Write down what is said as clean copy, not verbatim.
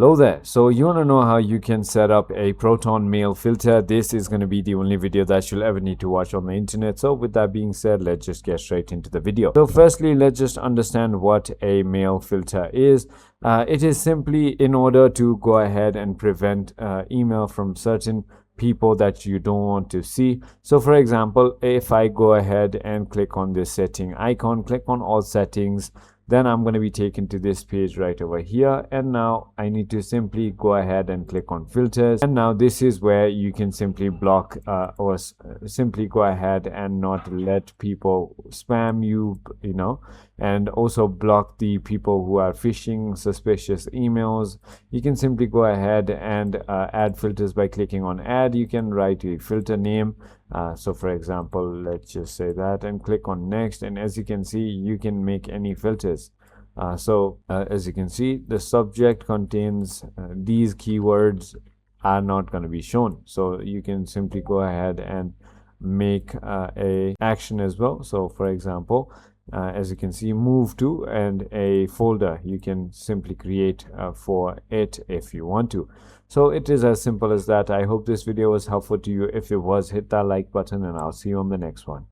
Hello there. So you want to know how you can set up a Proton mail filter. This is going to be the only video that you'll ever need to watch on the internet. So with that being said, let's just get straight into the video. So firstly, let's just understand what a mail filter is. It is simply in order to go ahead and prevent email from certain people that you don't want to see. So for example, if I go ahead and click on this setting icon, click on all settings, then I'm going to be taken to this page right over here, and now I need to simply go ahead and click on filters, and now this is where you can simply block or simply go ahead and not let people spam you, and also block the people who are phishing suspicious emails. You can simply go ahead and add filters by clicking on add. You can write a filter name, so for example, let's just say that, and click on next, and as you can see, you can make any filters. As you can see, the subject contains these keywords are not going to be shown, so you can simply go ahead and make a action as well. So for example, as you can see, move to, and a folder you can simply create for it if you want to. So it is as simple as that. I hope this video was helpful to you. If it was, hit that like button, and I'll see you on the next one.